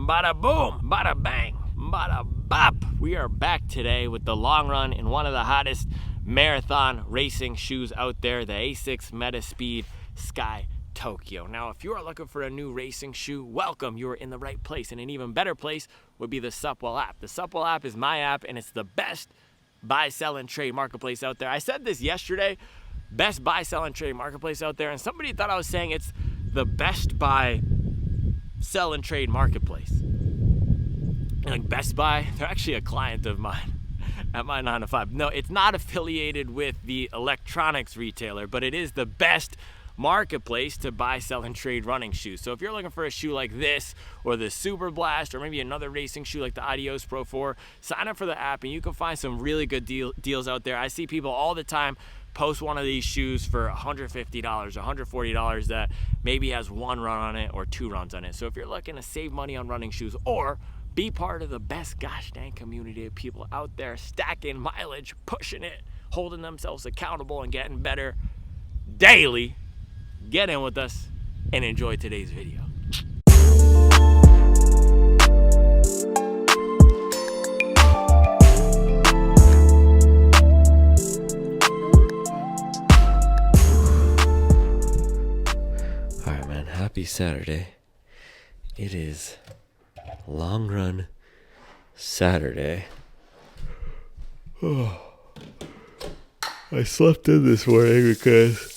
bada boom, bada bang, bada bop. We are back today with the long run in one of the hottest marathon racing shoes out there, the ASICS Metaspeed Sky Tokyo. Now, if you are looking for a new racing shoe, welcome, you are in the right place. And an even better place would be the Supwell app. The Supwell app is my app, and it's the best buy, sell, and trade marketplace out there. I said this yesterday, best buy, sell, and trade marketplace out there, and somebody thought I was saying it's the best buy, sell, and trade marketplace. Like Best Buy, they're actually a client of mine at my 9 to 5. No, it's not affiliated with the electronics retailer, but it is the best marketplace to buy, sell, and trade running shoes. So if you're looking for a shoe like this, or the Super Blast, or maybe another racing shoe like the Adios Pro 4, sign up for the app and you can find some really good deals out there. I see people all the time post one of these shoes for $150, $140 that maybe has one run on it or two runs on it. So if you're looking to save money on running shoes or be part of the best gosh dang community of people out there stacking mileage, pushing it, holding themselves accountable, and getting better daily, get in with us and enjoy today's video. All right, man, happy Saturday. It is long run Saturday. Oh, I slept in this morning because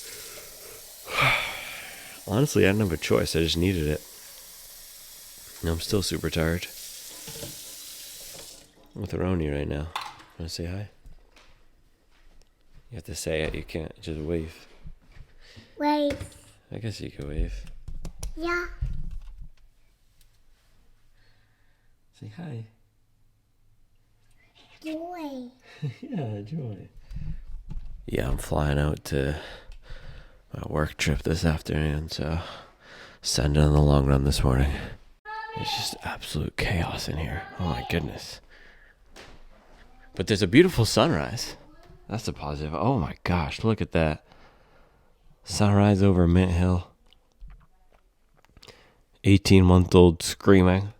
honestly, I didn't have a choice. I just needed it. And I'm still super tired. I'm with Aroni right now. Want to say hi? You have to say it. You can't just wave. Wave. I guess you can wave. Yeah. Say hi. Joy. Yeah, Joy. Yeah, I'm flying out to my work trip this afternoon, so sending on the long run this morning. It's just absolute chaos in here. Oh my goodness. But there's a beautiful sunrise. That's a positive. Oh my gosh, look at that. Sunrise over Mint Hill. 18-month-old screaming.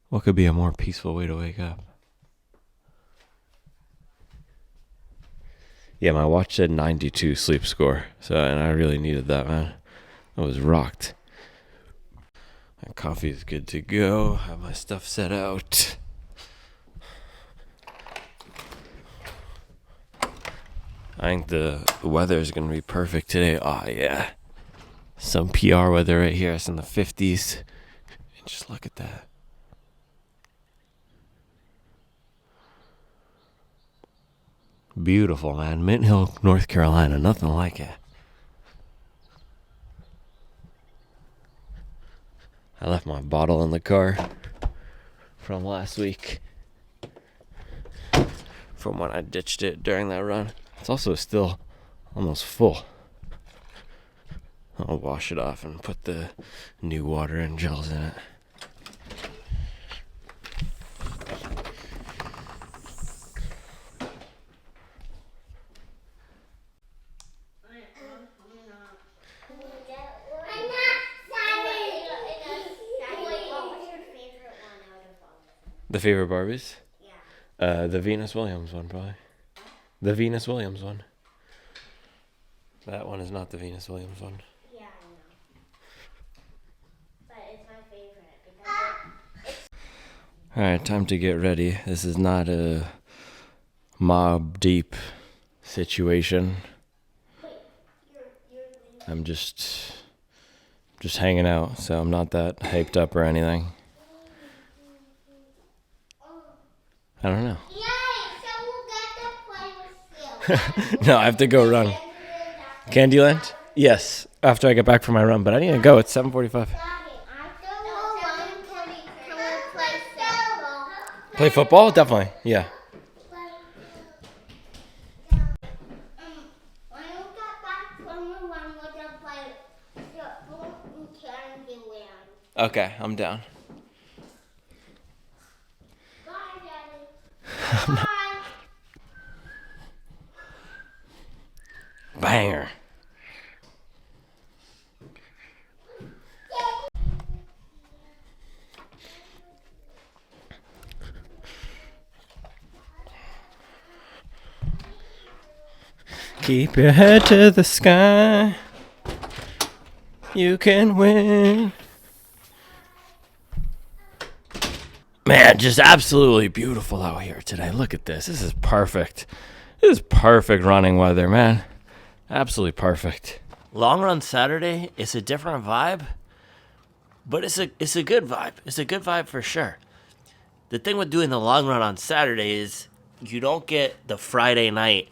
What could be a more peaceful way to wake up? Yeah, my watch said 92 sleep score, and I really needed that, man. I was rocked. My coffee is good to go. Have my stuff set out. I think the weather is going to be perfect today. Oh, yeah. Some PR weather right here. It's in the 50s. And just look at that. Beautiful, man. Mint Hill, North Carolina. Nothing like it. I left my bottle in the car from last week. From when I ditched it during that run. It's also still almost full. I'll wash it off and put the new water and gels in it. The favorite Barbies? Yeah. The Venus Williams one, probably. The Venus Williams one. That one is not the Venus Williams one. Yeah, I know. But it's my favorite because Alright, time to get ready. This is not a mob deep situation. I'm just hanging out, so I'm not that hyped up or anything. I don't know. Yay! So we'll get to play with you. No, I have to go run. Candyland? Yes, after I get back from my run, but I need to go. It's 7:45. Play football? Definitely, yeah. Okay, I'm down. Bye, Daddy. Bye. Banger. Keep your head to the sky. You can win. Man, just absolutely beautiful out here today. Look at this. This is perfect. This is perfect running weather, man. Absolutely perfect. Long Run Saturday is a different vibe, but it's a good vibe. It's a good vibe for sure. The thing with doing the long run on Saturday is you don't get the Friday night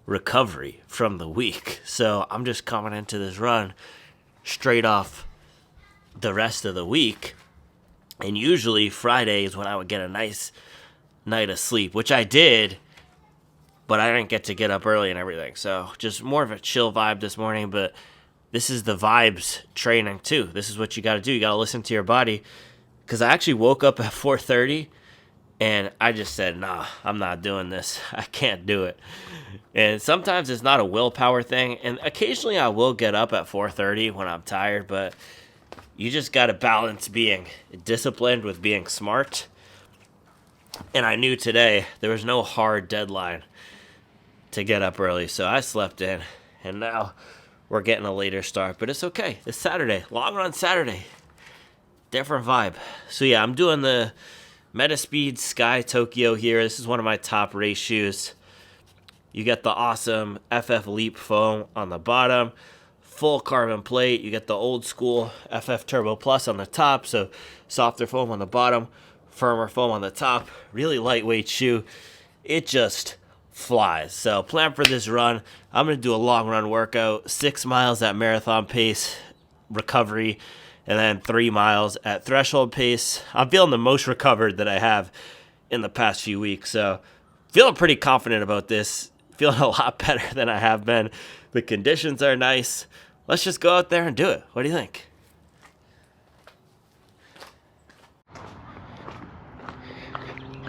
recovery from the week. So I'm just coming into this run straight off the rest of the week. And usually Friday is when I would get a nice night of sleep, which I did, but I didn't get to get up early and everything. So just more of a chill vibe this morning, but this is the vibes training too. This is what you got to do. You got to listen to your body, because I actually woke up at 4:30 and I just said, nah, I'm not doing this. I can't do it. And sometimes it's not a willpower thing. And occasionally I will get up at 4:30 when I'm tired, but you just got to balance being disciplined with being smart. And I knew today there was no hard deadline to get up early, so I slept in. And now we're getting a later start, but it's okay. It's Saturday, Long Run Saturday. Different vibe. So yeah, I'm doing the Metaspeed Sky Tokyo here. This is one of my top race shoes. You get the awesome FF Leap foam on the bottom, full carbon plate. You get the old school FF Turbo Plus on the top, so softer foam on the bottom, firmer foam on the top. Really lightweight shoe. It just flies. So plan for this run. I'm going to do a long run workout, 6 miles at marathon pace, recovery, and then 3 miles at threshold pace. I'm feeling the most recovered that I have in the past few weeks. So feeling pretty confident about this. Feeling a lot better than I have been. The conditions are nice. Let's just go out there and do it. What do you think?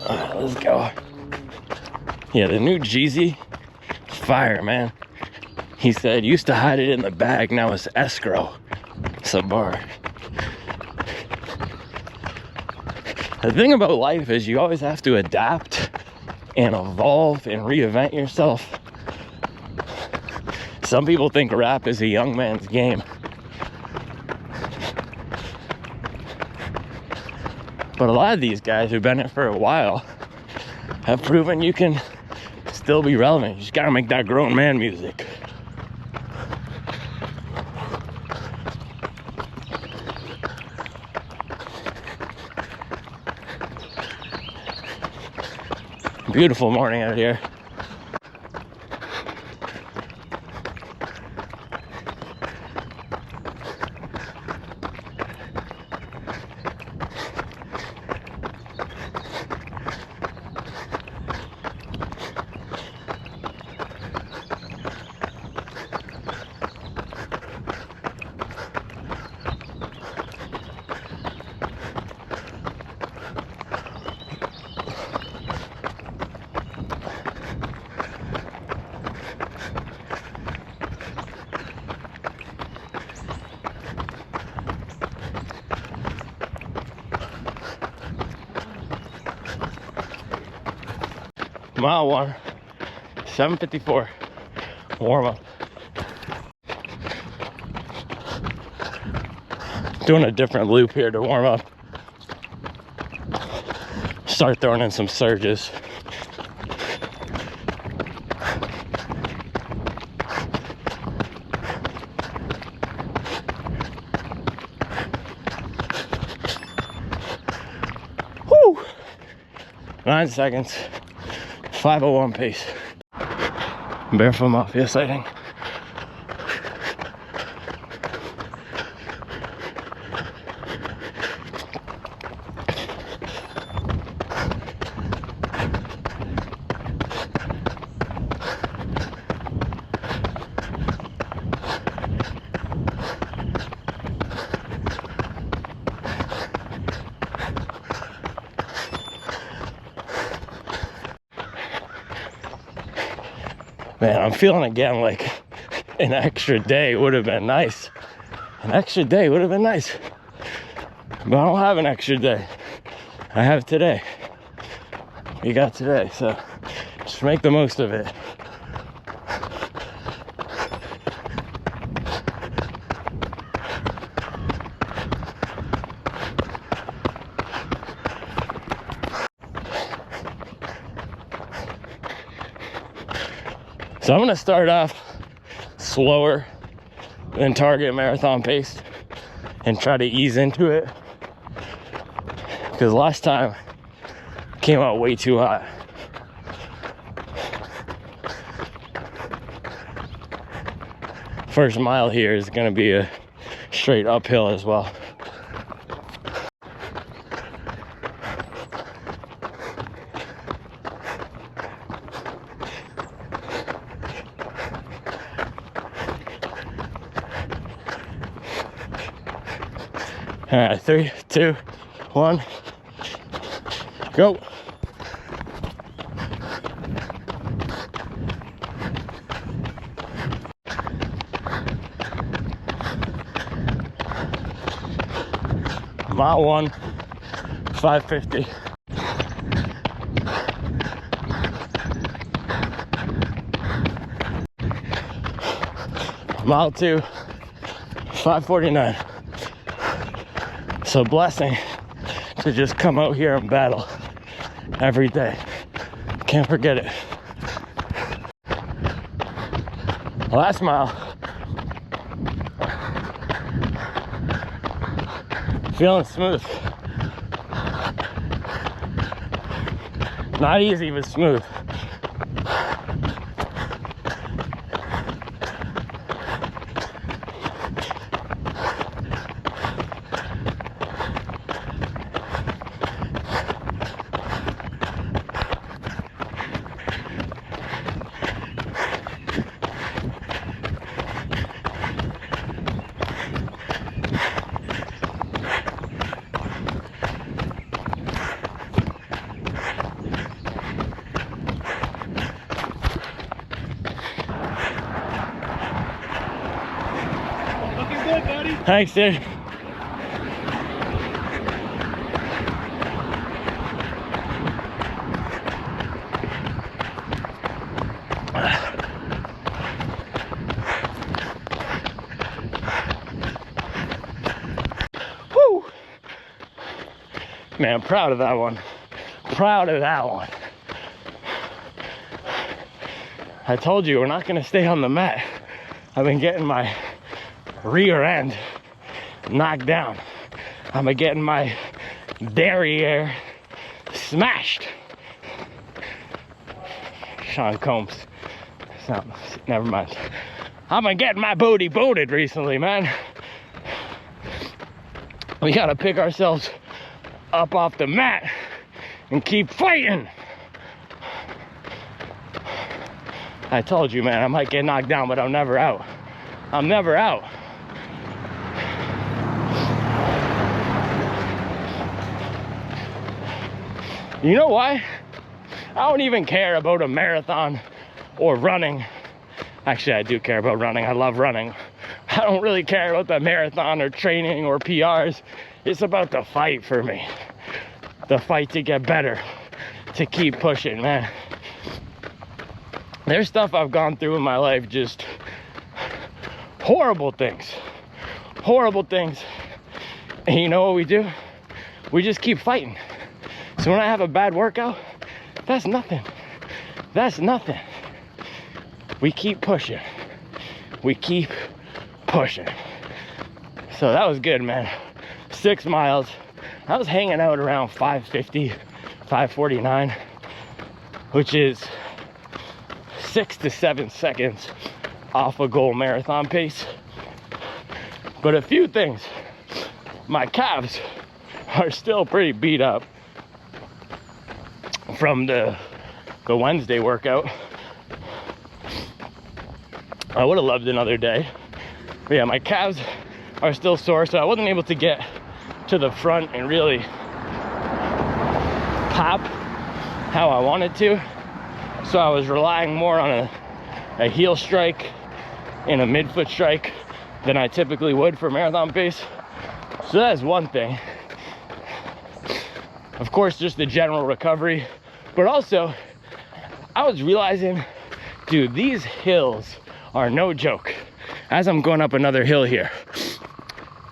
All right, let's go. Yeah, the new Jeezy, fire, man. He said, used to hide it in the bag, now it's escrow. It's a bar. The thing about life is you always have to adapt and evolve and reinvent yourself. Some people think rap is a young man's game. But a lot of these guys who've been in it for a while have proven you can still be relevant. You just gotta make that grown man music. Beautiful morning out here. Mile 1, 7:54, warm up. Doing a different loop here to warm up. Start throwing in some surges. Woo! 9 seconds. 5:01 pace. Barefoot Mafia sighting. Man, I'm feeling again like an extra day would have been nice. An extra day would have been nice. But I don't have an extra day. I have today. We got today, so just make the most of it. So I'm gonna start off slower than target marathon pace and try to ease into it, because last time I came out way too hot. First mile here is gonna be a straight uphill as well. All right, 3, 2, 1, go. Mile 1, 5:50. Mile 2, 5:49. So blessing to just come out here and battle every day. Can't forget it. Last mile. Feeling smooth. Not easy, but smooth. Thanks, dude. Woo! Man, I'm proud of that one. Proud of that one. I told you, we're not gonna stay on the mat. I've been getting my rear end knocked down. I'm getting my derriere smashed. Sean Combs. Never mind. I've been getting my booty booted recently, man. We gotta pick ourselves up off the mat and keep fighting. I told you, man, I might get knocked down, but I'm never out. I'm never out. You know why? I don't even care about a marathon or running. Actually, I do care about running. I love running. I don't really care about the marathon or training or PRs. It's about the fight for me. The fight to get better, to keep pushing, man. There's stuff I've gone through in my life, just horrible things. Horrible things. And you know what we do? We just keep fighting. So when I have a bad workout, that's nothing. That's nothing. We keep pushing. We keep pushing. So that was good, man. 6 miles. I was hanging out around 5:50, 5:49, which is 6 to 7 seconds off a goal marathon pace. But a few things. My calves are still pretty beat up from the Wednesday workout. I would have loved another day. But yeah, my calves are still sore, so I wasn't able to get to the front and really pop how I wanted to. So I was relying more on a heel strike and a midfoot strike than I typically would for marathon pace. So that's one thing. Of course, just the general recovery, but also I was realizing, dude, these hills are no joke. As I'm going up another hill here,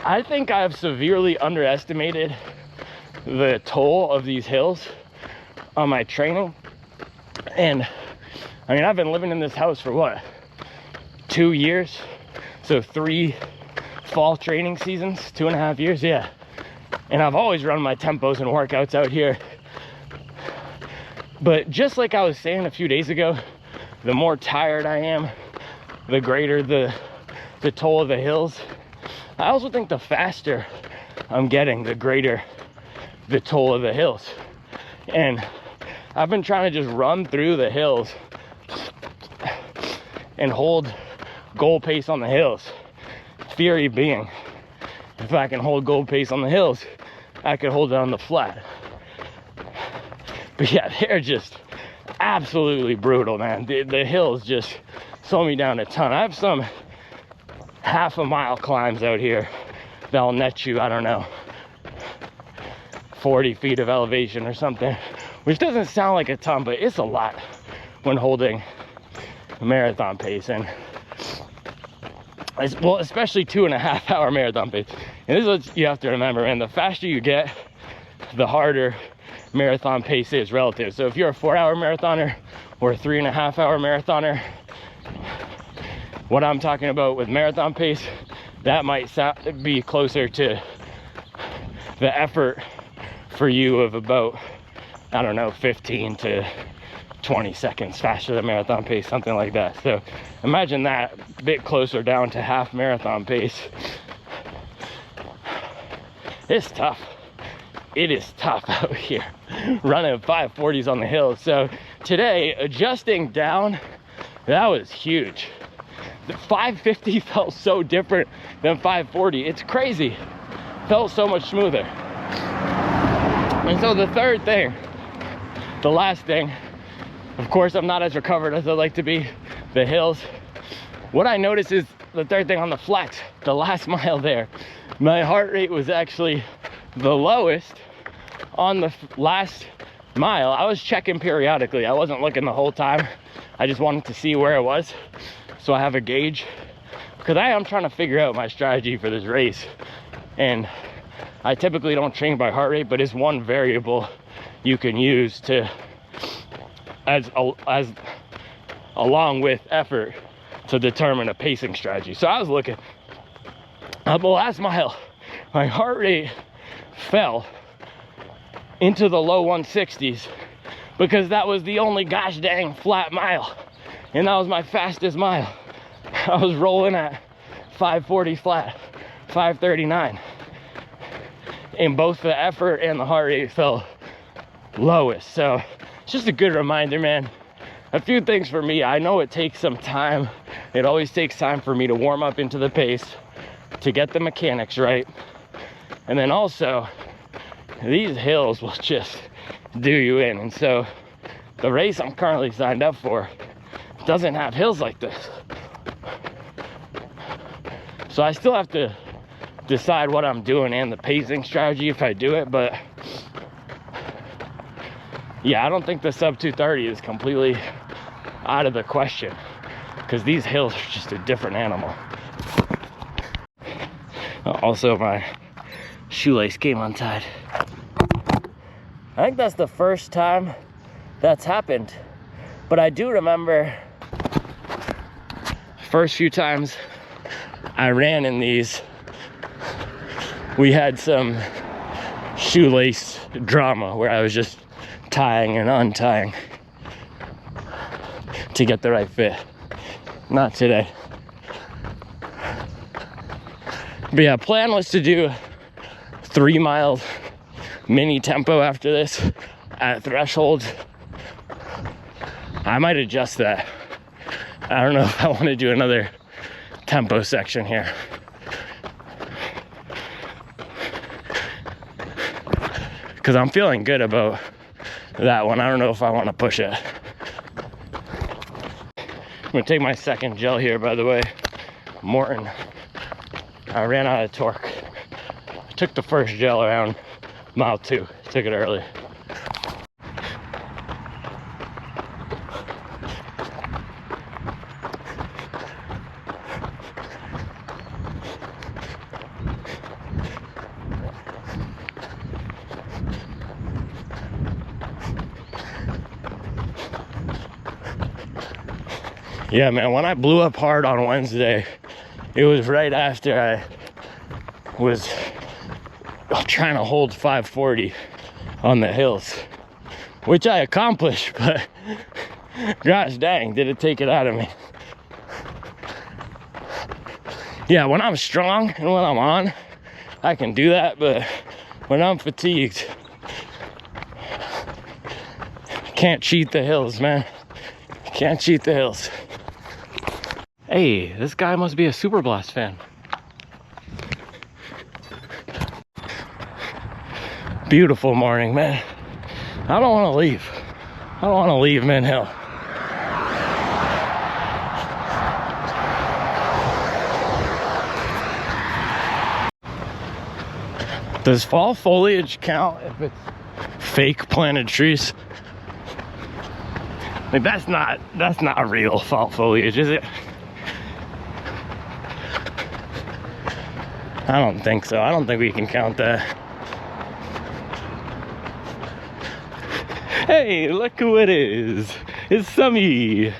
I think I've severely underestimated the toll of these hills on my training. And I mean, I've been living in this house for what, 2 years? So 3 fall training seasons, 2.5 years, yeah. And I've always run my tempos and workouts out here. But just like I was saying a few days ago, the more tired I am, the greater the toll of the hills. I also think the faster I'm getting, the greater the toll of the hills. And I've been trying to just run through the hills and hold goal pace on the hills. Theory being, if I can hold goal pace on the hills, I could hold it on the flat. But yeah, they're just absolutely brutal, man. The hills just slow me down a ton. I have some half-a-mile climbs out here that'll net you, I don't know, 40 feet of elevation or something, which doesn't sound like a ton, but it's a lot when holding a marathon pace. And well, especially 2.5 hour marathon pace. And this is what you have to remember, and the faster you get, the harder marathon pace is relative. So if you're a 4-hour marathoner or a 3.5 hour marathoner, what I'm talking about with marathon pace, that might be closer to the effort for you of about, I don't know, 15 to 20 seconds faster than marathon pace, something like that. So imagine that a bit closer down to half marathon pace. It's tough. It is tough out here running 540s on the hills. So today, adjusting down, that was huge. The 550 felt so different than 540. It's crazy. Felt so much smoother. And so the third thing, the last thing, of course, I'm not as recovered as I'd like to be, the hills. What I noticed is the third thing on the flats, the last mile there, my heart rate was actually the lowest on the last mile. I was checking periodically. I wasn't looking the whole time. I just wanted to see where it was, so I have a gauge, because I am trying to figure out my strategy for this race. And I typically don't train by heart rate, but it's one variable you can use to as along with effort to determine a pacing strategy. So I was looking at the last mile, my heart rate fell into the low 160s because that was the only gosh dang flat mile, and that was my fastest mile. I was rolling at 540 flat, 539, and both the effort and the heart rate fell lowest. So it's just a good reminder, man. A few things for me. I know it takes some time. It always takes time for me to warm up into the pace, to get the mechanics right. And then also, these hills will just do you in. And so the race I'm currently signed up for doesn't have hills like this. So I still have to decide what I'm doing and the pacing strategy if I do it, but yeah, I don't think the sub 230 is completely out of the question, because these hills are just a different animal. Also, my shoelace came untied. I think that's the first time that's happened, but I do remember first few times I ran in these, we had some shoelace drama where I was just tying and untying to get the right fit. Not today. But yeah, plan was to do 3 miles mini tempo after this at threshold. I might adjust that. I don't know if I want to do another tempo section here. Because I'm feeling good about that one. I don't know if I want to push it. I'm gonna take my second gel here, by the way. Morton. I ran out of torque. I took the first gel around mile 2. Took it early. Yeah, man, when I blew up hard on Wednesday, it was right after I was trying to hold 540 on the hills, which I accomplished, but gosh dang, did it take it out of me. Yeah, when I'm strong and when I'm on, I can do that, but when I'm fatigued, can't cheat the hills, man. Can't cheat the hills. Hey, this guy must be a Superblast fan. Beautiful morning, man. I don't want to leave. I don't want to leave Mint Hill. Does fall foliage count if it's fake planted trees? Like that's not real fall foliage, is it? I don't think so. I don't think we can count that. Hey, look who it is. It's Sammy.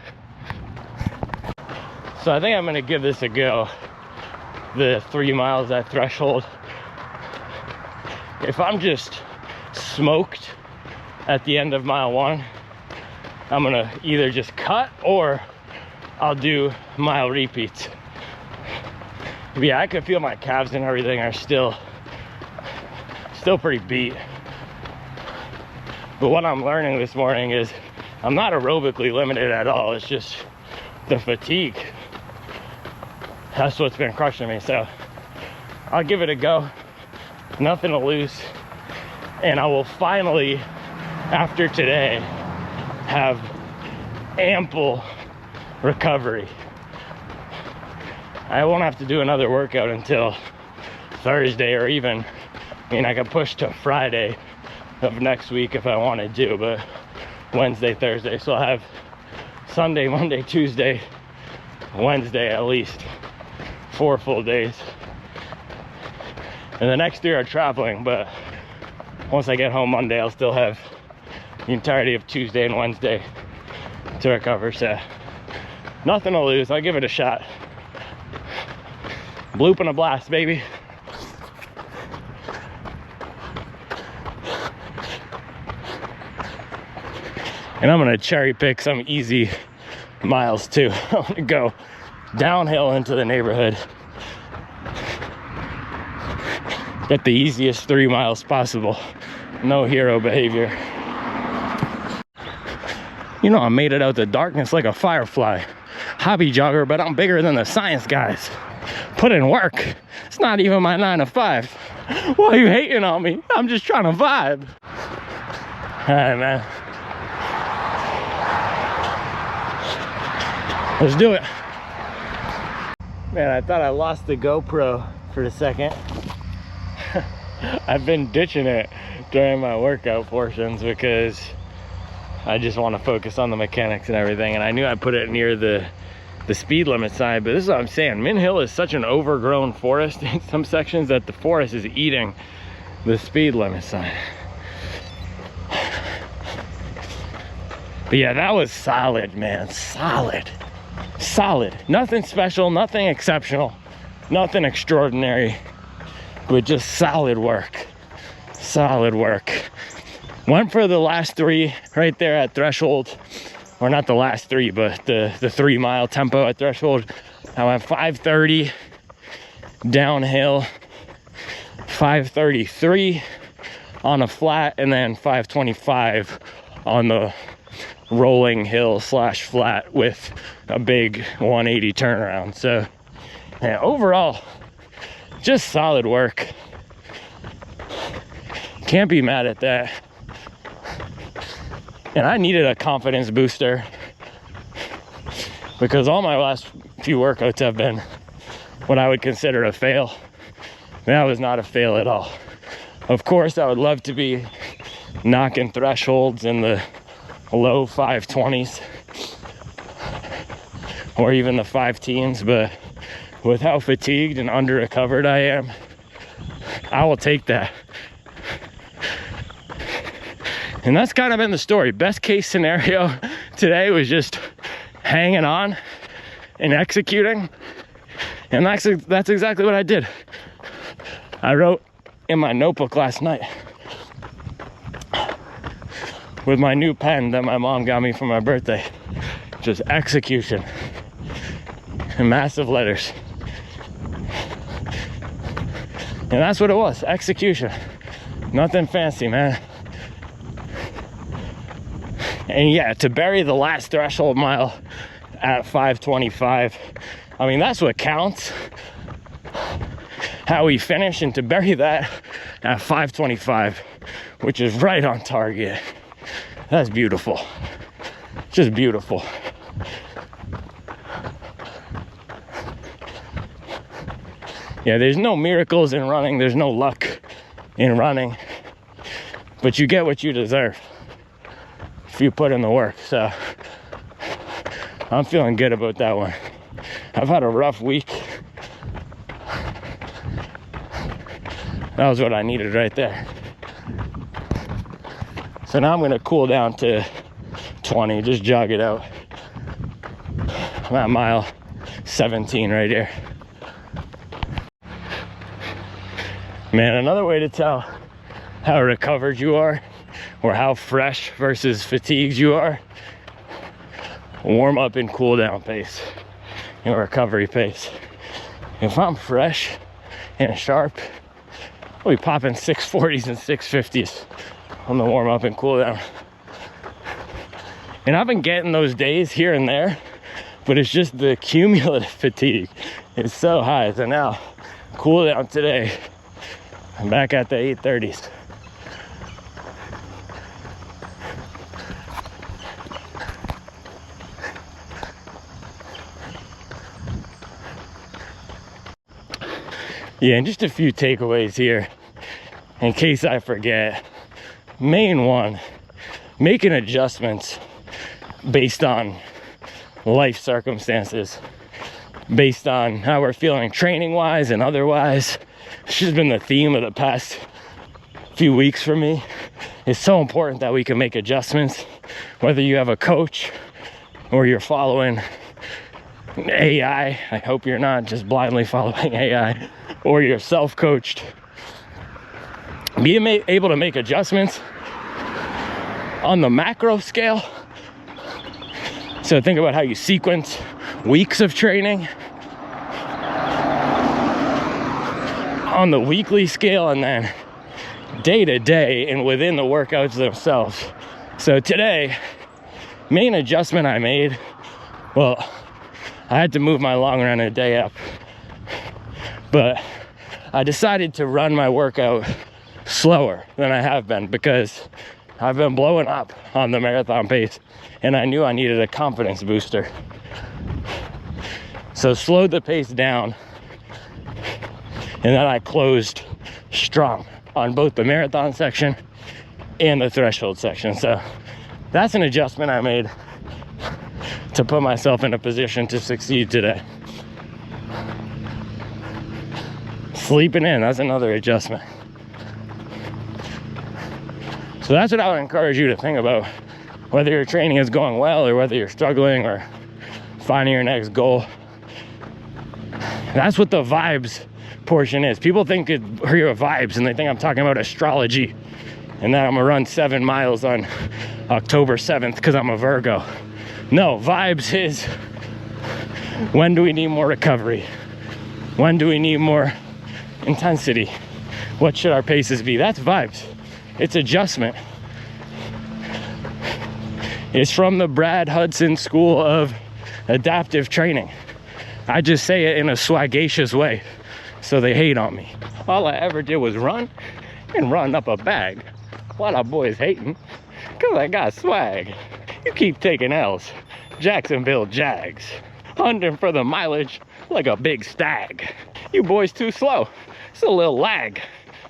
So I think I'm gonna give this a go. The 3 miles at Threshold. If I'm just smoked at the end of mile 1, I'm gonna either just cut or I'll do mile repeats. But yeah, I could feel my calves and everything are still pretty beat. But what I'm learning this morning is I'm not aerobically limited at all. It's just the fatigue. That's what's been crushing me. So I'll give it a go. Nothing to lose. And I will finally, after today, have ample recovery. I won't have to do another workout until Thursday, or even, I mean, I can push to Friday of next week if I wanted to, but Wednesday, Thursday. So I'll have Sunday, Monday, Tuesday, Wednesday at least 4 full days. And the next 3 are traveling, but once I get home Monday, I'll still have the entirety of Tuesday and Wednesday to recover. So nothing to lose. I'll give it a shot. Bloop and a blast, baby. And I'm gonna cherry pick some easy miles too. I'm gonna go downhill into the neighborhood. Get the easiest 3 miles possible. No hero behavior. You know, I made it out the darkness like a firefly. Hobby jogger, but I'm bigger than the science guys. Put in work. It's not even my 9 to 5. Why are you hating on me? I'm just trying to vibe. All right, man. Let's do it. Man, I thought I lost the GoPro for a second. I've been ditching it during my workout portions because I just want to focus on the mechanics and everything. And I knew I put it near the speed limit sign, but this is what I'm saying. Mint Hill is such an overgrown forest in some sections that the forest is eating the speed limit sign. But yeah, that was solid, man. Solid. Nothing special, nothing exceptional, nothing extraordinary, but just solid work. Went for the last 3 right there at Threshold, or not the last 3, but the 3 mile tempo at Threshold. I went 5:30 downhill, 5:33 on a flat, and then 5:25 on the rolling hill / flat with a big 180 turnaround. So yeah, overall, just solid work. Can't be mad at that. And I needed a confidence booster because all my last few workouts have been what I would consider a fail. That was not a fail at all. Of course, I would love to be knocking thresholds in the low 520s or even the 5 teens, but with how fatigued and under recovered I am, I will take that. And that's kind of been the story. Best case scenario today was just hanging on and executing. And that's exactly what I did. I wrote in my notebook last night with my new pen that my mom got me for my birthday. Just execution in massive letters. And that's what it was, execution. Nothing fancy, man. And yeah, to bury the last threshold mile at 5:25, I mean, that's what counts. How we finish, and to bury that at 5:25, which is right on target. That's beautiful. Just beautiful. Yeah, there's no miracles in running. There's no luck in running. But you get what you deserve if you put in the work. So I'm feeling good about that one. I've had a rough week. That was what I needed right there. So now I'm gonna cool down to 20, just jog it out. I'm at mile 17 right here. Man, another way to tell how recovered you are or how fresh versus fatigued you are, warm up and cool down pace and recovery pace. If I'm fresh and sharp, I'll be popping 640s and 650s on the warm up and cool down. And I've been getting those days here and there, but it's just the cumulative fatigue. It's so high. So now, cool down today. I'm back at the 830s. Yeah, and just a few takeaways here in case I forget. Main one, making adjustments based on life circumstances, based on how we're feeling training wise and otherwise. It's just been the theme of the past few weeks for me. It's so important that we can make adjustments, whether you have a coach or you're following AI. I hope you're not just blindly following AI, or you're self-coached. Being able to make adjustments on the macro scale. So think about how you sequence weeks of training on the weekly scale, and then day to day and within the workouts themselves. So today, main adjustment I made, well, I had to move my long run a day up, but I decided to run my workout slower than I have been because I've been blowing up on the marathon pace, and I knew I needed a confidence booster. So slowed the pace down, and then I closed strong on both the marathon section and the threshold section. So that's an adjustment I made to put myself in a position to succeed today. Sleeping in, that's another adjustment. So that's what I would encourage you to think about, whether your training is going well or whether you're struggling or finding your next goal. That's what the vibes portion is. People think hear vibes and they think I'm talking about astrology and that I'm gonna run 7 miles on October 7th because I'm a Virgo. No, vibes is, when do we need more recovery? When do we need more intensity? What should our paces be? That's vibes. It's adjustment. It's from the Brad Hudson School of Adaptive Training. I just say it in a swagacious way, so they hate on me. All I ever did was run and run up a bag. While our boys hating, cause I got swag. You keep taking L's, Jacksonville Jags. Hunting for the mileage like a big stag. You boys too slow, it's a little lag.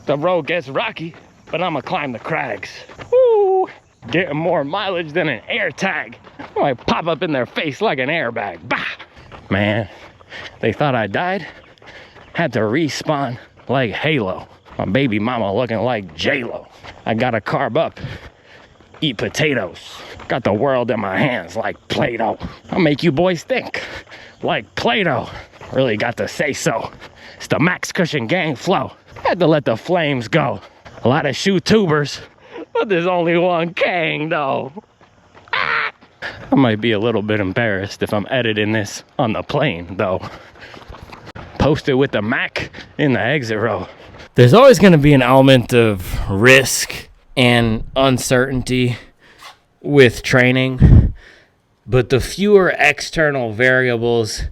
The road gets rocky, but I'ma climb the crags. Woo! Getting more mileage than an air tag. I might pop up in their face like an airbag. Bah! Man, they thought I died. Had to respawn like Halo. My baby mama looking like J-Lo. I gotta carb up, eat potatoes. Got the world in my hands like Play-Doh. I'll make you boys think like Plato. Really got to say so. It's the Max Cushion gang flow. Had to let the flames go. A lot of shoe tubers, but there's only one gang though. Ah! I might be a little bit embarrassed if I'm editing this on the plane though. Posted with the Mac in the exit row. There's always going to be an element of risk and uncertainty with training, but the fewer external variables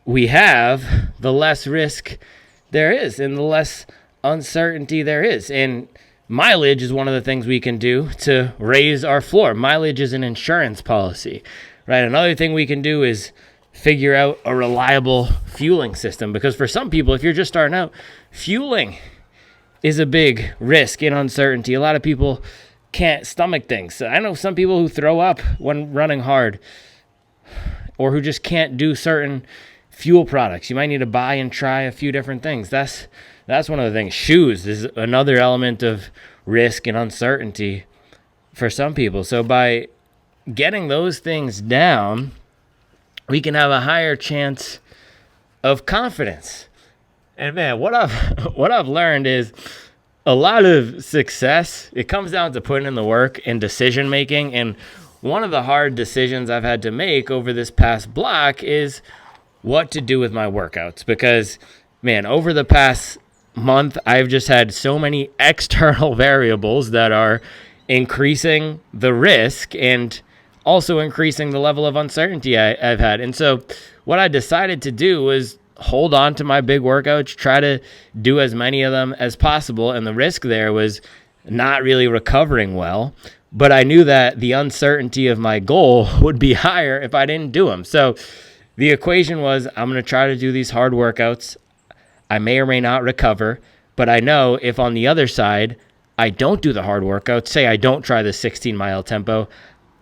we have, the less risk there is and the less uncertainty there is. And mileage is one of the things we can do to raise our floor. Mileage is an insurance policy, right? Another thing we can do is figure out a reliable fueling system, because for some people, if you're just starting out, fueling is a big risk and uncertainty. A lot of people can't stomach things. I know some people who throw up when running hard, or who just can't do certain fuel products. You might need to buy and try a few different things. That's one of the things. Shoes is another element of risk and uncertainty for some people. So by getting those things down, we can have a higher chance of confidence. And man, what I've learned is a lot of success, it comes down to putting in the work and decision making. And one of the hard decisions I've had to make over this past block is what to do with my workouts. Because man, over the past month, I've just had so many external variables that are increasing the risk and also increasing the level of uncertainty I've had. And so what I decided to do was hold on to my big workouts, try to do as many of them as possible. And the risk there was not really recovering well, but I knew that the uncertainty of my goal would be higher if I didn't do them. So the equation was, I'm going to try to do these hard workouts. I may or may not recover, but I know if on the other side, I don't do the hard workouts, say I don't try the 16-mile tempo,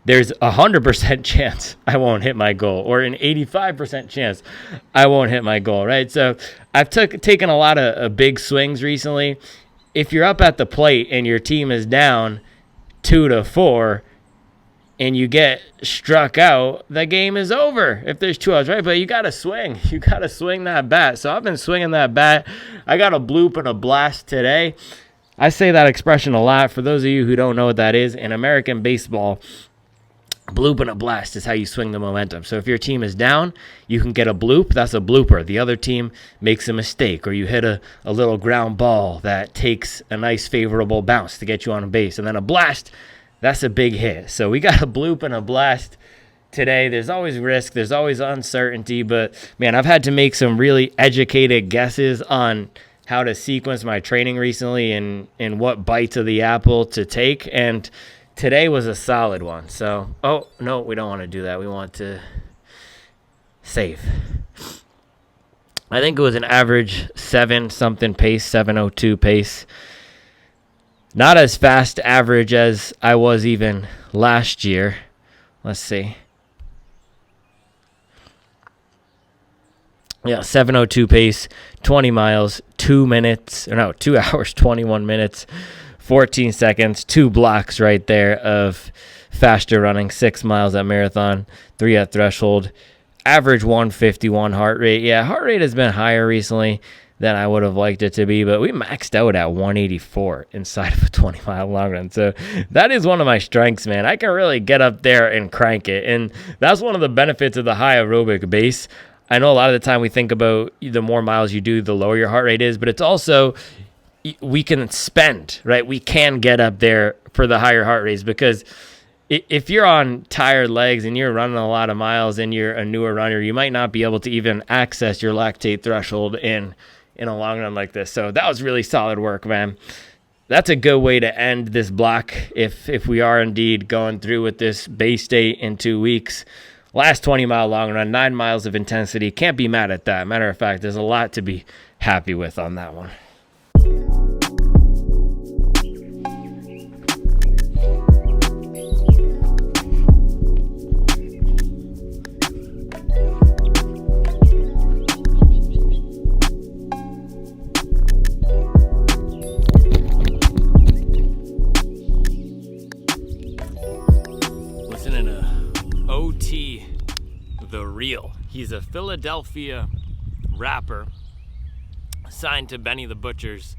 there's 100% chance I won't hit my goal, or an 85% chance I won't hit my goal, right? So I've taken a lot of big swings recently. If you're up at the plate and your team is down 2-4 and you get struck out, the game is over if there's 2 outs, right? But you got to swing. You got to swing that bat. So I've been swinging that bat. I got a bloop and a blast today. I say that expression a lot. For those of you who don't know what that is, in American baseball, bloop and a blast is how you swing the momentum. So if your team is down, you can get a bloop. That's a blooper. The other team makes a mistake, or you hit a little ground ball that takes a nice favorable bounce to get you on a base. And then a blast, that's a big hit. So we got a bloop and a blast today. There's always risk. There's always uncertainty. But, man, I've had to make some really educated guesses on how to sequence my training recently and what bites of the apple to take. And today was a solid one. So, oh, no, we don't want to do that. We want to save. I think it was an average 7-something pace, 7:02 pace. Not as fast average as I was even last year. Let's see. Yeah, 7:02 pace, 20 miles, 2 hours, 21 minutes. 14 seconds, 2 blocks right there of faster running, 6 miles at marathon, 3 at threshold, average 151 heart rate. Yeah, heart rate has been higher recently than I would have liked it to be, but we maxed out at 184 inside of a 20-mile long run. So that is one of my strengths, man. I can really get up there and crank it, and that's one of the benefits of the high aerobic base. I know a lot of the time we think about the more miles you do, the lower your heart rate is, but it's also we can spend, right? We can get up there for the higher heart rates, because if you're on tired legs and you're running a lot of miles and you're a newer runner, you might not be able to even access your lactate threshold in a long run like this. So that was really solid work, man. That's a good way to end this block if we are indeed going through with this base state in 2 weeks. Last 20-mile long run, 9 miles of intensity. Can't be mad at that. Matter of fact, there's a lot to be happy with on that one. Real. He's a Philadelphia rapper signed to Benny the Butcher's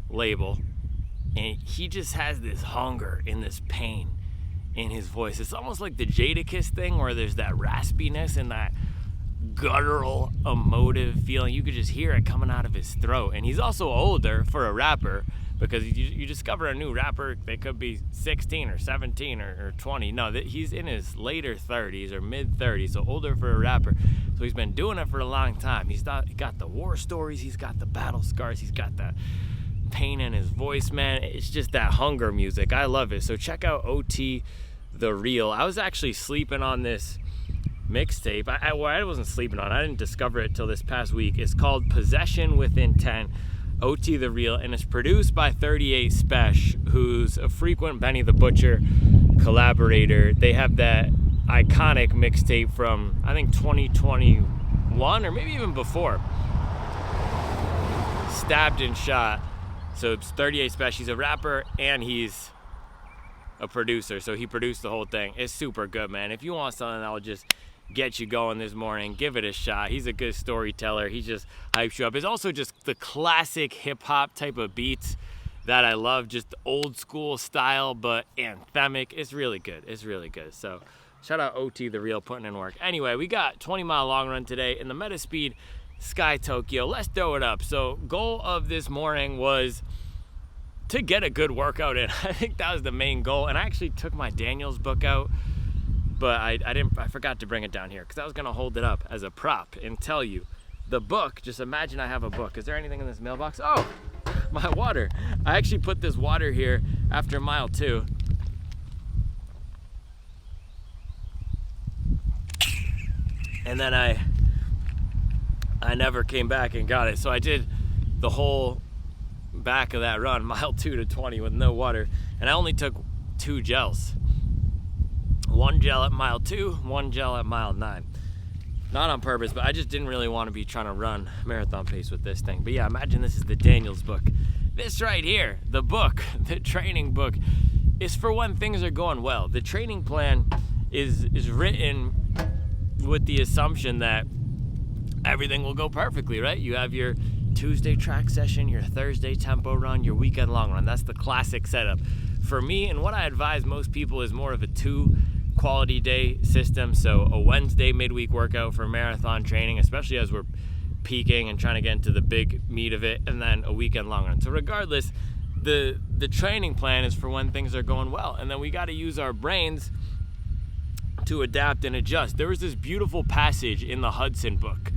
label, and he just has this hunger and this pain in his voice. It's almost like the Jadakiss thing, where there's that raspiness and that guttural, emotive feeling. You could just hear it coming out of his throat. And he's also older for a rapper, because you discover a new rapper, they could be 16 or 17 or 20. No, he's in his later 30s or mid 30s, so older for a rapper. So he's been doing it for a long time. He got the war stories, he's got the battle scars, he's got the pain in his voice, man. It's just that hunger music. I love it. So check out OT The Real. I was actually sleeping on this mixtape. I wasn't sleeping on it. I didn't discover it till this past week. It's called Possession with Intent, OT The Real, and it's produced by 38 Spesh, who's a frequent Benny the Butcher collaborator. They have that iconic mixtape from, I think, 2021 or maybe even before, Stabbed and Shot. So it's 38 Spesh. He's a rapper and he's a producer, so he produced the whole thing. It's super good, man. If you want something that'll just get you going this morning, give it a shot. He's a good storyteller. He just hypes you up. It's also just the classic hip-hop type of beats that I love, just old school style, but anthemic. It's really good. It's really good. So shout out OT The Real, putting in work. Anyway, we got 20-mile long run today in the Metaspeed Sky Tokyo. Let's throw it up. So goal of this morning was to get a good workout in. I think that was the main goal. And I actually took my Daniels book out, but I forgot to bring it down here because I was gonna hold it up as a prop and tell you the book. Just imagine I have a book. Is there anything in this mailbox? Oh, my water. I actually put this water here after mile 2. And then I never came back and got it. So I did the whole back of that run, mile 2 to 20, with no water. And I only took 2 gels. 1 gel at mile 2, 1 gel at mile 9. Not on purpose, but I just didn't really want to be trying to run marathon pace with this thing. But yeah, imagine this is the Daniels book. This right here, the book, the training book, is for when things are going well. The training plan is written with the assumption that everything will go perfectly, right? You have your Tuesday track session, your Thursday tempo run, your weekend long run. That's the classic setup. For me, and what I advise most people, is more of a 2 quality day system. So a Wednesday midweek workout for marathon training, especially as we're peaking and trying to get into the big meat of it, and then a weekend long run. So regardless, the training plan is for when things are going well, and then we got to use our brains to adapt and adjust. There was this beautiful passage in the Hudson book.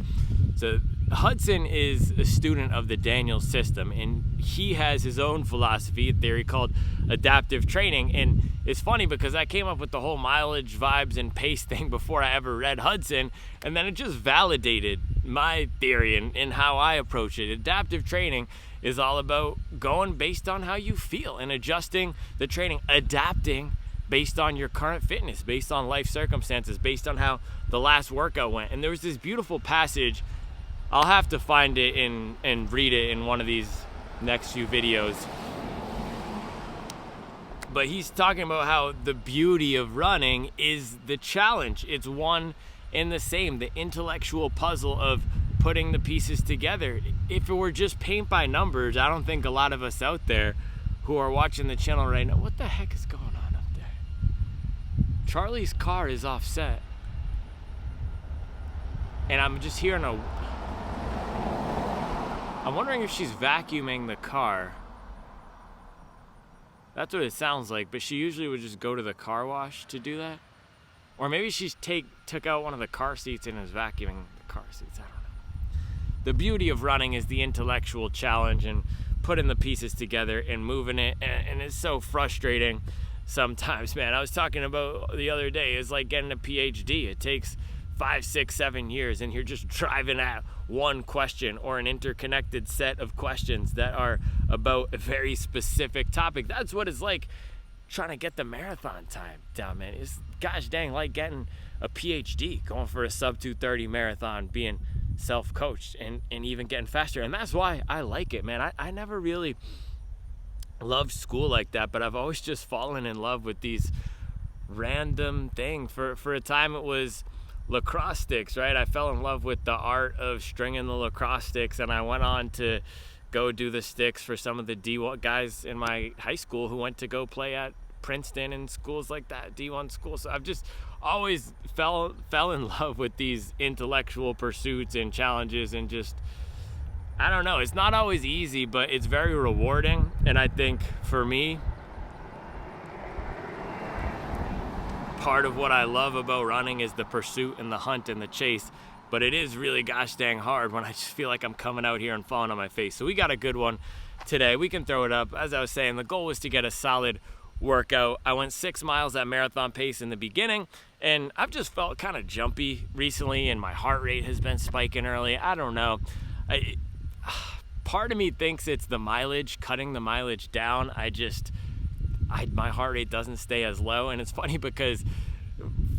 So Hudson is a student of the Daniels system, and he has his own philosophy, theory called adaptive training. And it's funny because I came up with the whole mileage, vibes, and pace thing before I ever read Hudson, and then it just validated my theory and how I approach it. Adaptive training is all about going based on how you feel and adjusting the training, adapting based on your current fitness, based on life circumstances, based on how the last workout went. And there was this beautiful passage. I'll have to find it and read it in one of these next few videos. But he's talking about how the beauty of running is the challenge. It's one and the same, the intellectual puzzle of putting the pieces together. If it were just paint by numbers, I don't think a lot of us out there who are watching the channel right now, what the heck is going on up there? Charlie's car is offset. And I'm just hearing I'm wondering if she's vacuuming the car. That's what it sounds like, but she usually would just go to the car wash to do that. Or maybe she's took out one of the car seats and is vacuuming the car seats. I don't know. The beauty of running is the intellectual challenge and putting the pieces together and moving it, and it's so frustrating sometimes, man. I was talking about the other day, it's like getting a PhD. It takes 5, 6, 7 years, and you're just driving at one question or an interconnected set of questions that are about a very specific topic. That's what it's like trying to get the marathon time down, man. It's gosh dang like getting a PhD, going for a sub 2:30 marathon, being self-coached and even getting faster. And that's why I like it, man. I never really loved school like that, but I've always just fallen in love with these random things. For a time it was lacrosse sticks, right? I fell in love with the art of stringing the lacrosse sticks, and I went on to go do the sticks for some of the D1 guys in my high school who went to go play at Princeton and schools like that, D1 schools. So I've just always fell in love with these intellectual pursuits and challenges, and just, I don't know, it's not always easy, but it's very rewarding. And I think for me, part of what I love about running is the pursuit and the hunt and the chase, but it is really gosh dang hard when I just feel like I'm coming out here and falling on my face. So we got a good one today. We can throw it up. As I was saying, the goal was to get a solid workout. I went 6 miles at marathon pace in the beginning, and I've just felt kind of jumpy recently, and my heart rate has been spiking early. I don't know. Part of me thinks it's the mileage, cutting the mileage down. My heart rate doesn't stay as low, and it's funny because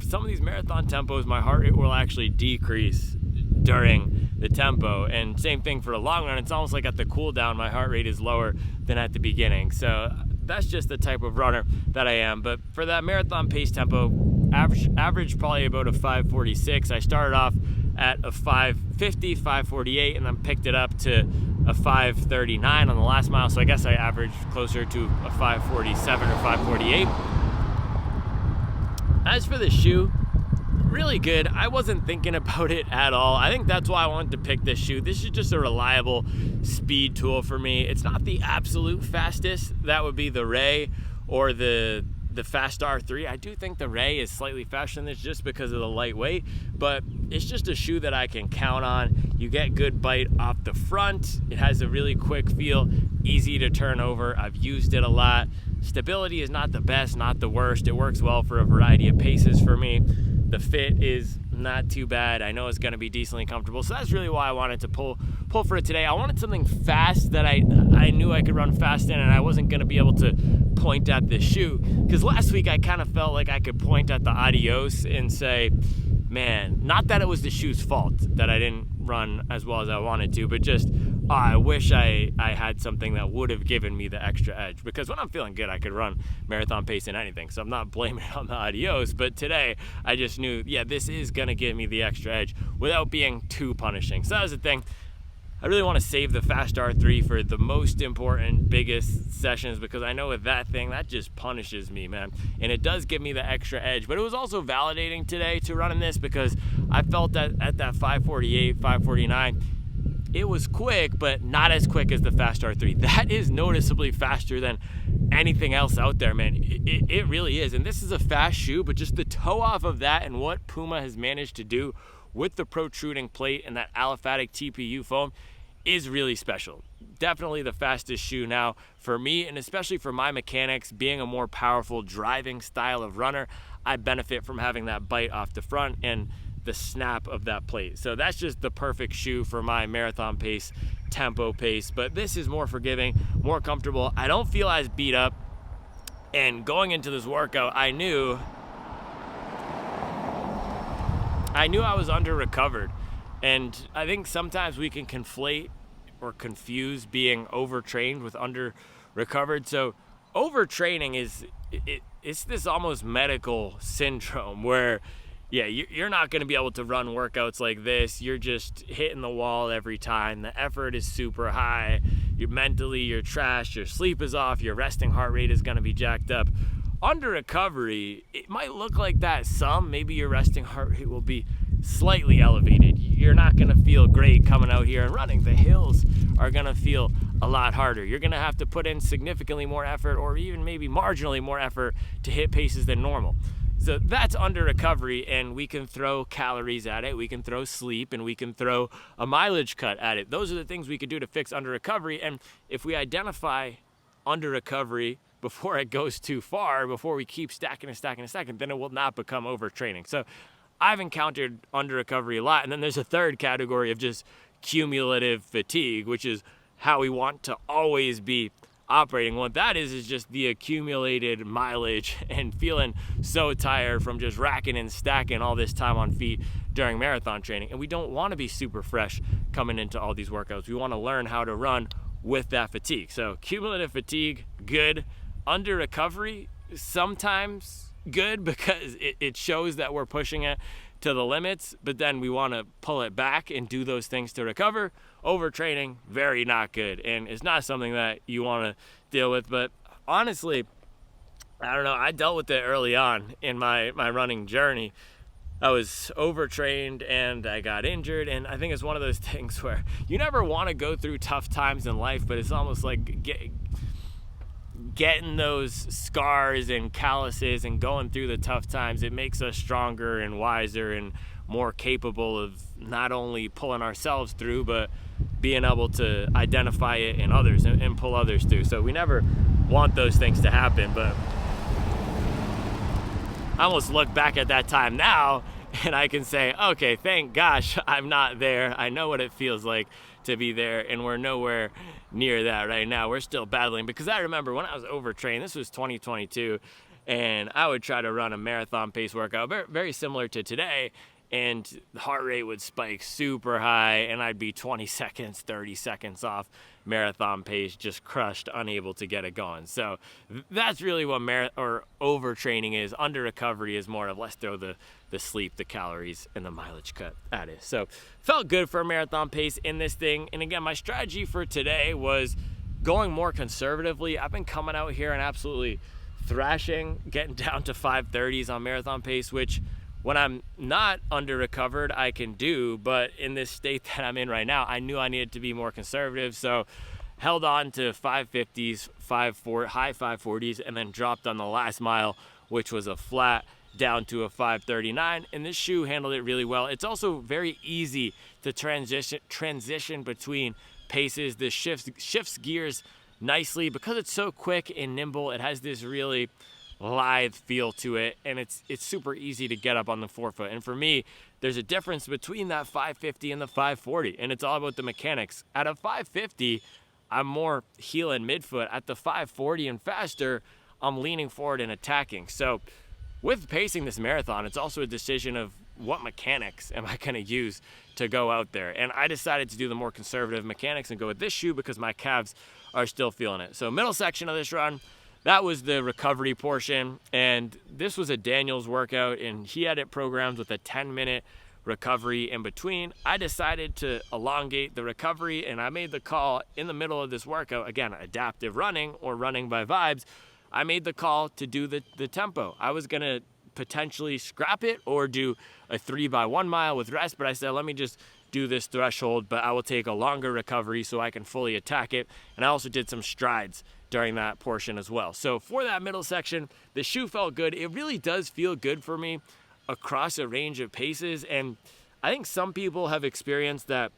some of these marathon tempos, my heart rate will actually decrease during the tempo, and same thing for a long run. It's almost like at the cool down, my heart rate is lower than at the beginning. So that's just the type of runner that I am. But for that marathon pace tempo, average probably about a 5:46. I started off at a 5:50, 5:48, and then picked it up to a 5:39 on the last mile. So I guess I averaged closer to a 5:47 or 5:48. As for the shoe, really good. I wasn't thinking about it at all. I think that's why I wanted to pick this shoe. This is just a reliable speed tool for me. It's not the absolute fastest. That would be the Ray or the Fast R3. I do think the Ray is slightly faster than this just because of the lightweight, but it's just a shoe that I can count on. You get good bite off the front. It has a really quick feel, easy to turn over. I've used it a lot. Stability is not the best, not the worst. It works well for a variety of paces for me. The fit is not too bad. I know it's going to be decently comfortable. So that's really why I wanted to pull for it today. I wanted something fast that I knew I could run fast in, and I wasn't going to be able to point at this shoe. Because last week I kind of felt like I could point at the Adios and say, man, not that it was the shoe's fault that I didn't run as well as I wanted to, but just, I wish I had something that would have given me the extra edge. Because when I'm feeling good, I could run marathon pace in anything. So I'm not blaming it on the Adios, but today I just knew, yeah, this is gonna give me the extra edge without being too punishing. So that was the thing. I really want to save the Fast R3 for the most important, biggest sessions, because I know with that thing, that just punishes me, man. And it does give me the extra edge. But it was also validating today to run in this, because I felt that at that 5:48, 5:49, it was quick, but not as quick as the Fast R3. That is noticeably faster than anything else out there, man. It really is. And this is a fast shoe, but just the toe off of that and what Puma has managed to do with the protruding plate and that aliphatic TPU foam is really special. Definitely the fastest shoe now for me, and especially for my mechanics. Being a more powerful driving style of runner, I benefit from having that bite off the front and the snap of that plate. So that's just the perfect shoe for my marathon pace, tempo pace. But this is more forgiving, more comfortable. I don't feel as beat up. And going into this workout, I knew I was under recovered. And I think sometimes we can conflate or confuse being overtrained with under recovered. So overtraining it's this almost medical syndrome where, yeah, you're not going to be able to run workouts like this. You're just hitting the wall every time. The effort is super high. You're trashed. Your sleep is off. Your resting heart rate is going to be jacked up. Under recovery, it might look like that some. Maybe your resting heart rate will be slightly elevated. You're not going to feel great coming out here and running. The hills are going to feel a lot harder. You're going to have to put in significantly more effort, or even maybe marginally more effort, to hit paces than normal. So that's under recovery, and we can throw calories at it, we can throw sleep, and we can throw a mileage cut at it. Those are the things we could do to fix under recovery. And if we identify under recovery before it goes too far, before we keep stacking, then it will not become overtraining. So I've encountered under recovery a lot. And then there's a third category of just cumulative fatigue, which is how we want to always be operating. What that is just the accumulated mileage and feeling so tired from just racking and stacking all this time on feet during marathon training. And we don't want to be super fresh coming into all these workouts. We want to learn how to run with that fatigue. So cumulative fatigue, good. Under recovery, sometimes good, because it shows that we're pushing it to the limits, but then we want to pull it back and do those things to recover. Overtraining, very not good, and it's not something that you want to deal with. But honestly, I don't know, I dealt with it early on in my running journey. I was overtrained and I got injured, and I think it's one of those things where you never want to go through tough times in life, but it's almost like getting those scars and calluses and going through the tough times, it makes us stronger and wiser and more capable of not only pulling ourselves through, but being able to identify it in others and pull others through. So we never want those things to happen, but I almost look back at that time now and I can say, okay, thank gosh I'm not there. I know what it feels like to be there, and we're nowhere near that right now. We're still battling, because I remember when I was overtrained, this was 2022, and I would try to run a marathon pace workout very, very similar to today, and the heart rate would spike super high and I'd be 20 seconds, 30 seconds off marathon pace, just crushed, unable to get it going. So that's really what overtraining is. Under recovery is more of let's throw the sleep, the calories, and the mileage cut at it. So felt good for a marathon pace in this thing. And again, my strategy for today was going more conservatively. I've been coming out here and absolutely thrashing, getting down to 5:30s on marathon pace, which when I'm not under recovered, I can do, but in this state that I'm in right now, I knew I needed to be more conservative, so held on to 550s, high 540s, and then dropped on the last mile, which was a flat, down to a 539, and this shoe handled it really well. It's also very easy to transition between paces. This shifts gears nicely because it's so quick and nimble. It has this really lithe feel to it, and it's super easy to get up on the forefoot. And for me, there's a difference between that 550 and the 540, and it's all about the mechanics. At a 550, I'm more heel and midfoot. At the 540 and faster, I'm leaning forward and attacking. So with pacing this marathon, it's also a decision of what mechanics am I going to use to go out there. And I decided to do the more conservative mechanics and go with this shoe because my calves are still feeling it. So middle section of this run, that was the recovery portion, and this was a Daniels workout, and he had it programmed with a 10-minute recovery in between. I decided to elongate the recovery, and I made the call in the middle of this workout, again, adaptive running or running by vibes. I made the call to do the tempo. I was going to potentially scrap it or do a 3x1 mile with rest, but I said, let me just do this threshold, but I will take a longer recovery so I can fully attack it. And I also did some strides during that portion as well. So for that middle section, the shoe felt good. It really does feel good for me across a range of paces. And I think some people have experienced that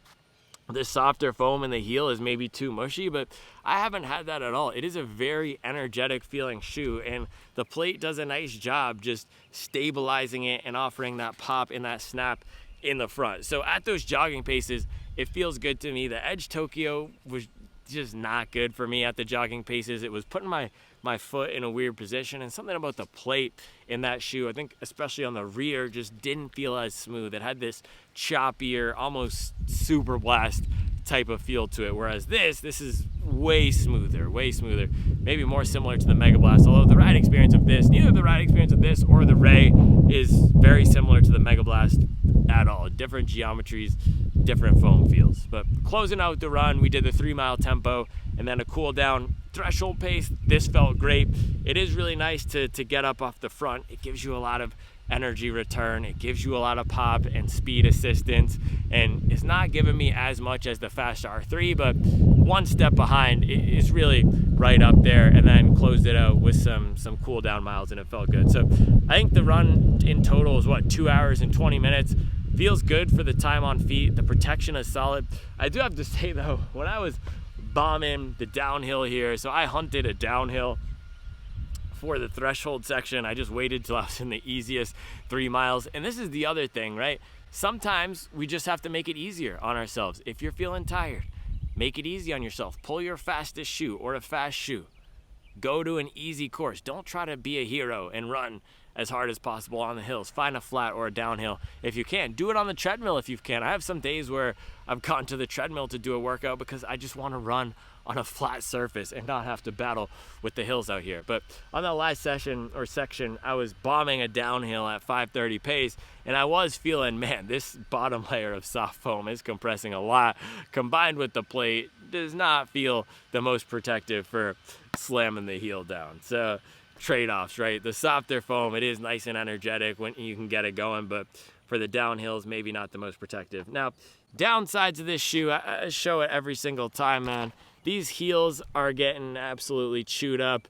the softer foam in the heel is maybe too mushy, but I haven't had that at all. It is a very energetic feeling shoe, and the plate does a nice job just stabilizing it and offering that pop and that snap in the front. So at those jogging paces, it feels good to me. The Edge Tokyo was just not good for me at the jogging paces. It was putting my foot in a weird position, and something about the plate in that shoe, I think especially on the rear, just didn't feel as smooth. It had this choppier, almost super blast type of feel to it, whereas this is way smoother, maybe more similar to the Mega Blast, although the ride experience of this, neither the ride experience of this or the Ray is very similar to the Mega Blast at all. Different geometries, different foam feels. But closing out the run, we did the 3-mile tempo and then a cool down threshold pace. This felt great. It is really nice to get up off the front. It gives you a lot of energy return. It gives you a lot of pop and speed assistance, and it's not giving me as much as the Fast R3, but one step behind. It's really right up there, and then closed it out with some cool down miles, and it felt good. So I think the run in total is 2 hours and 20 minutes. Feels good for the time on feet. The protection is solid. I do have to say though, when I was bombing the downhill here, so I hunted a downhill for the threshold section. I just waited till I was in the easiest 3 miles. And this is the other thing, right? Sometimes we just have to make it easier on ourselves. If you're feeling tired, make it easy on yourself. Pull your fastest shoe or a fast shoe. Go to an easy course. Don't try to be a hero and run as hard as possible on the hills. Find a flat or a downhill if you can. Do it on the treadmill if you can. I have some days where I've gone to the treadmill to do a workout because I just want to run on a flat surface and not have to battle with the hills out here. But on the last section, I was bombing a downhill at 530 pace, and I was feeling, man, this bottom layer of soft foam is compressing a lot. Combined with the plate, does not feel the most protective for slamming the heel down. So trade-offs, right? The softer foam, it is nice and energetic when you can get it going, but for the downhills, maybe not the most protective. Now, downsides of this shoe, I show it every single time, man. These heels are getting absolutely chewed up.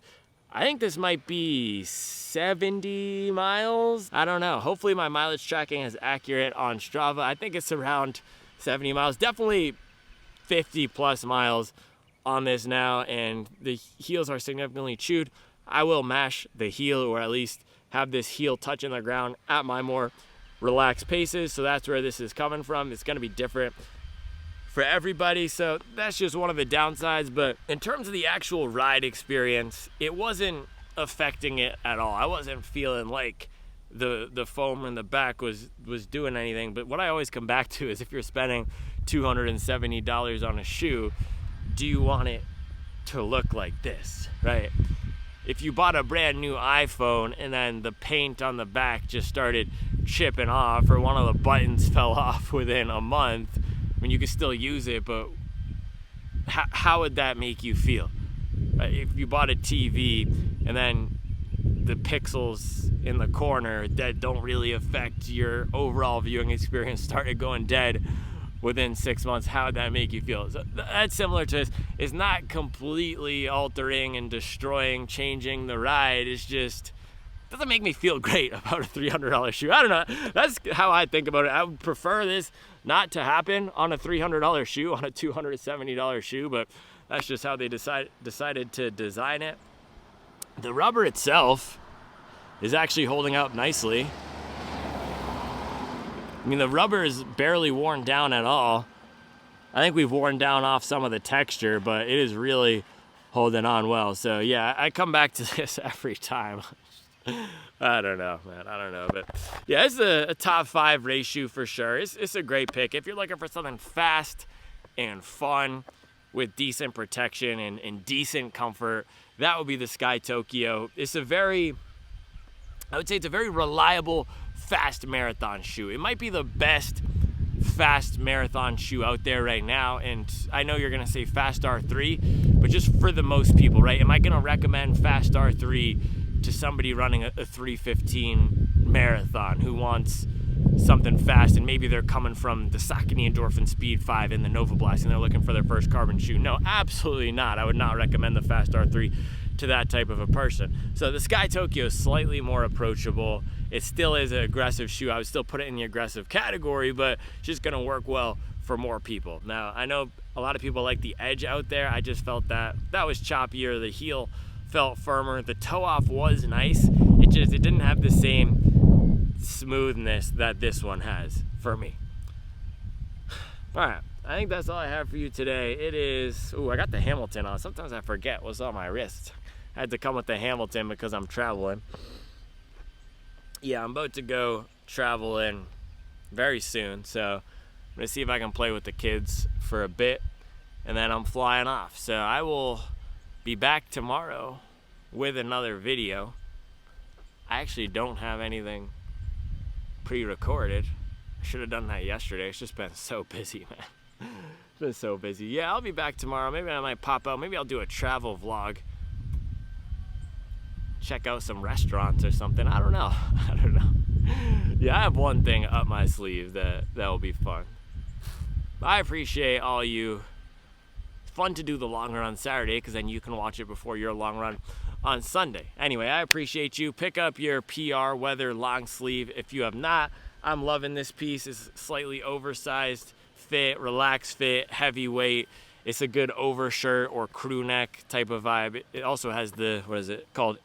I think this might be 70 miles. I don't know. Hopefully my mileage tracking is accurate on Strava. I think it's around 70 miles. Definitely 50 plus miles on this now, and the heels are significantly chewed. I will mash the heel, or at least have this heel touching the ground at my more relaxed paces. So that's where this is coming from. It's going to be different for everybody, so that's just one of the downsides. But in terms of the actual ride experience, it wasn't affecting it at all. I wasn't feeling like the foam in the back was doing anything. But what I always come back to is, if you're spending $270 on a shoe, do you want it to look like this, right? If you bought a brand new iPhone and then the paint on the back just started chipping off, or one of the buttons fell off within a month, I mean, you could still use it, but how would that make you feel? If you bought a TV and then the pixels in the corner that don't really affect your overall viewing experience started going dead within 6 months, how would that make you feel? So that's similar to this. It's not completely altering and destroying, changing the ride. It's just, doesn't make me feel great about a $300 shoe. I don't know. That's how I think about it. I would prefer this not to happen on a $300 shoe, on a $270 shoe, but that's just how they decided to design it. The rubber itself is actually holding up nicely. I mean, the rubber is barely worn down at all. I think we've worn down off some of the texture, but it is really holding on well. So yeah, I come back to this every time. I don't know, man. I don't know. But yeah, it's a top 5 race shoe for sure. It's a great pick. If you're looking for something fast and fun with decent protection and decent comfort, that would be the Sky Tokyo. I would say it's a very reliable, fast marathon shoe. It might be the best fast marathon shoe out there right now. And I know you're going to say Fast R3, but just for the most people, right? Am I going to recommend Fast R3 to somebody running a 3:15 marathon who wants something fast, and maybe they're coming from the Saucony Endorphin Speed 5 and the Nova Blast and they're looking for their first carbon shoe? No, absolutely not. I would not recommend the Fast R3 to that type of a person. So the Sky Tokyo is slightly more approachable. It still is an aggressive shoe. I would still put it in the aggressive category, but it's just going to work well for more people. Now, I know a lot of people like the Edge out there. I just felt that was choppier. The heel felt firmer. The toe off was nice. It didn't have the same smoothness that this one has for me. All right, I think that's all I have for you today. It is, I got the Hamilton on. Sometimes I forget what's on my wrist. I had to come with the Hamilton because I'm traveling. Yeah, I'm about to go traveling very soon, so I'm gonna see if I can play with the kids for a bit, and then I'm flying off. So I will be back tomorrow with another video. I actually don't have anything pre-recorded. I should have done that yesterday. It's just been so busy, man. It's been so busy. Yeah, I'll be back tomorrow. Maybe I might pop out. Maybe I'll do a travel vlog. Check out some restaurants or something. I don't know. I don't know. Yeah, I have one thing up my sleeve that will be fun. I appreciate all you. It's fun to do the long run on Saturday because then you can watch it before your long run on Sunday. Anyway, I appreciate you. Pick up your PR Weather long sleeve if you have not. I'm loving this piece. It's slightly oversized fit, relaxed fit, heavyweight. It's a good overshirt or crew neck type of vibe. It also has the,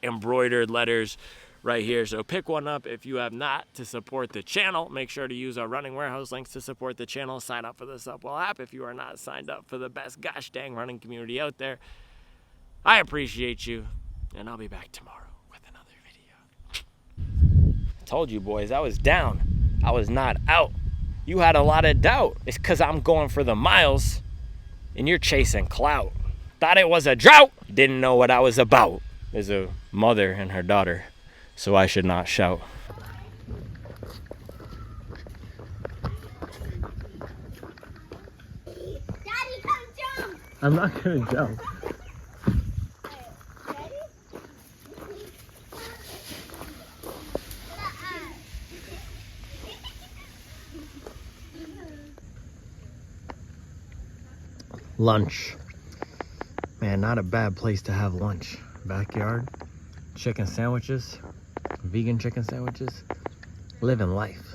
embroidered letters right here. So pick one up if you have not to support the channel. Make sure to use our Running Warehouse links to support the channel. Sign up for the Supwell app if you are not signed up for the best gosh dang running community out there. I appreciate you, and I'll be back tomorrow with another video. I told you boys, I was down. I was not out. You had a lot of doubt. It's because I'm going for the miles and you're chasing clout. Thought it was a drought. Didn't know what I was about. There's a mother and her daughter, so I should not shout. Daddy, come jump. I'm not gonna jump. Lunch. Man, not a bad place to have lunch. Backyard, chicken sandwiches, vegan chicken sandwiches, living life.